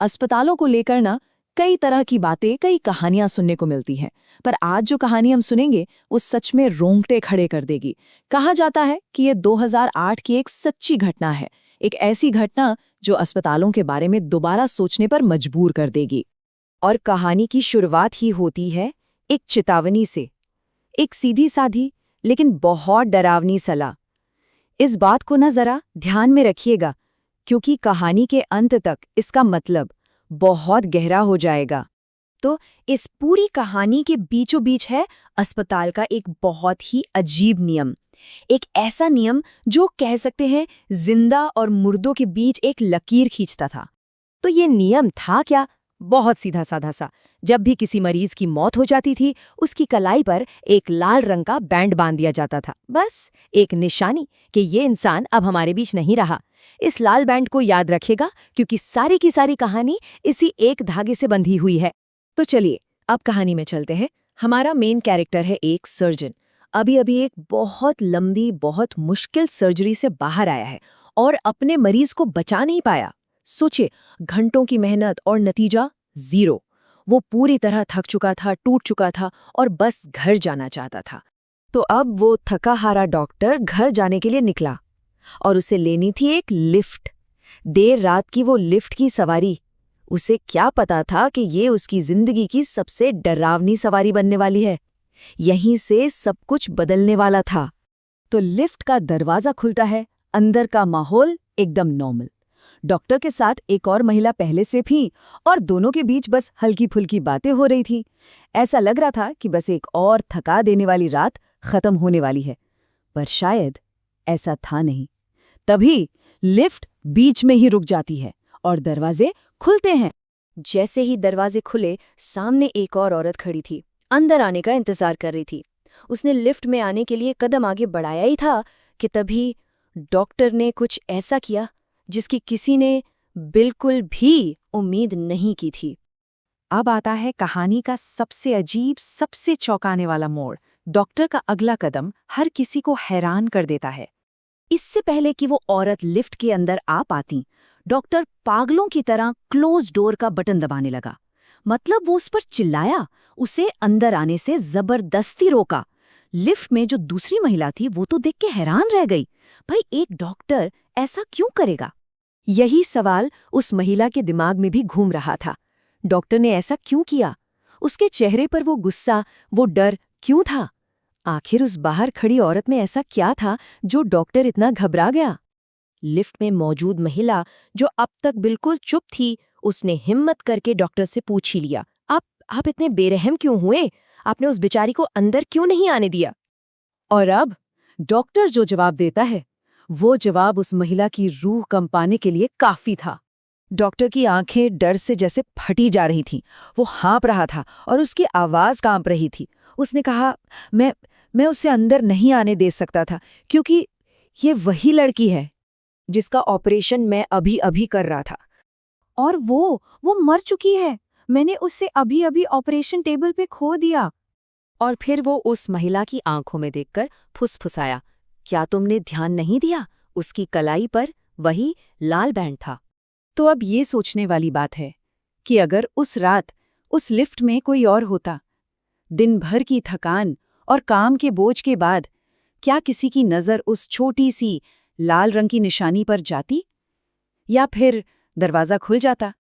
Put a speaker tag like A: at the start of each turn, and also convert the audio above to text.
A: अस्पतालों को लेकर ना कई तरह की बातें, कई कहानियां सुनने को मिलती हैं। पर आज जो कहानी हम सुनेंगे वो सच में रोंगटे खड़े कर देगी। कहा जाता है कि ये 2008 की एक सच्ची घटना है, एक ऐसी घटना जो अस्पतालों के बारे में दोबारा सोचने पर मजबूर कर देगी।
B: और कहानी की शुरुआत ही होती है एक चेतावनी से, एक सीधी साधी लेकिन बहुत डरावनी सलाह। इस बात को न जरा ध्यान में रखिएगा, क्योंकि कहानी के अंत तक इसका मतलब बहुत गहरा हो जाएगा।
C: तो इस पूरी कहानी के बीचों बीच है अस्पताल का एक बहुत ही अजीब नियम, एक ऐसा नियम जो कह सकते हैं जिंदा और मुर्दों के बीच एक लकीर खींचता था।
B: तो ये नियम था क्या? बहुत सीधा साधा सा। जब भी किसी मरीज की मौत हो जाती थी, उसकी कलाई पर एक लाल रंग का बैंड बांध दिया जाता था। बस एक निशानी कि ये इंसान अब हमारे बीच नहीं रहा। इस लाल बैंड को याद रखेगा, क्योंकि सारी की सारी कहानी इसी एक धागे से बंधी हुई है।
C: तो चलिए अब कहानी में चलते हैं। हमारा मेन कैरेक्टर है एक सर्जन। अभी अभी एक बहुत लंबी, बहुत मुश्किल सर्जरी से बाहर आया है और अपने मरीज को बचा नहीं पाया। सोचिए, घंटों की मेहनत और नतीजा जीरो। वो पूरी तरह थक चुका था, टूट चुका था और बस घर जाना चाहता था। तो अब वो थका हारा डॉक्टर घर जाने के लिए निकला और उसे लेनी थी एक लिफ्ट। देर रात की वो लिफ्ट की सवारी, उसे क्या पता था कि ये उसकी जिंदगी की सबसे डरावनी सवारी बनने वाली है। यहीं से सब कुछ बदलने वाला था। तो लिफ्ट का दरवाजा खुलता है, अंदर का माहौल एकदम नॉर्मल। डॉक्टर के साथ एक और महिला पहले से थी और दोनों के बीच बस हल्की फुल्की बातें हो रही थी। ऐसा लग रहा था कि बस एक और थका देने वाली रात खत्म होने वाली है, पर शायद ऐसा था नहीं। तभी लिफ्ट बीच में ही रुक जाती है और दरवाजे खुलते हैं। जैसे ही दरवाजे खुले, सामने एक और औरत खड़ी थी, अंदर आने का इंतजार कर रही थी। उसने लिफ्ट में आने के लिए कदम आगे बढ़ाया ही था कि तभी डॉक्टर ने कुछ ऐसा किया जिसकी किसी ने बिल्कुल भी उम्मीद नहीं की थी।
B: अब आता है कहानी का सबसे अजीब, सबसे चौंकाने वाला मोड़। डॉक्टर का अगला कदम हर किसी को हैरान कर देता है।
C: इससे पहले कि वो औरत लिफ्ट के अंदर आ पाती, डॉक्टर पागलों की तरह क्लोज डोर का बटन दबाने लगा। मतलब वो उस पर चिल्लाया, उसे अंदर आने से जबरदस्ती रोका। लिफ्ट में जो दूसरी महिला थी वो तो देख के हैरान रह गई। भाई, एक डॉक्टर ऐसा क्यों करेगा? यही सवाल उस महिला के दिमाग में भी घूम रहा था। डॉक्टर ने ऐसा क्यों किया? उसके चेहरे पर वो गुस्सा, वो डर क्यों था? आखिर उस बाहर खड़ी औरत में ऐसा क्या था जो डॉक्टर इतना घबरा गया? लिफ्ट में मौजूद महिला, जो अब तक बिल्कुल चुप थी, उसने हिम्मत करके डॉक्टर से पूछ ही लिया, आप इतने बेरहम क्यों हुए? आपने उस बेचारी को अंदर क्यों नहीं आने दिया? और अब डॉक्टर जो जवाब देता है, वो जवाब उस महिला की रूह कंपाने के लिए काफी था। डॉक्टर की आंखें डर से जैसे फटी जा रही थीं। वो हाँप रहा था और उसकी आवाज कांप रही थी। उसने कहा, मैं उसे अंदर नहीं आने दे सकता था, क्योंकि ये वही लड़की है जिसका ऑपरेशन मैं अभी अभी कर रहा था, और वो मर चुकी है। मैंने उसे अभी अभी ऑपरेशन टेबल पे खो दिया। और फिर वो उस महिला की आंखों में देखकर फुसफुसाया, क्या तुमने ध्यान नहीं दिया? उसकी कलाई पर वही लाल बैंड था। तो अब ये सोचने वाली बात है कि अगर उस रात उस लिफ्ट में कोई और होता, दिन भर की थकान और काम के बोझ के बाद, क्या किसी की नज़र उस छोटी सी लाल रंग की निशानी पर जाती? या फिर दरवाज़ा खुल जाता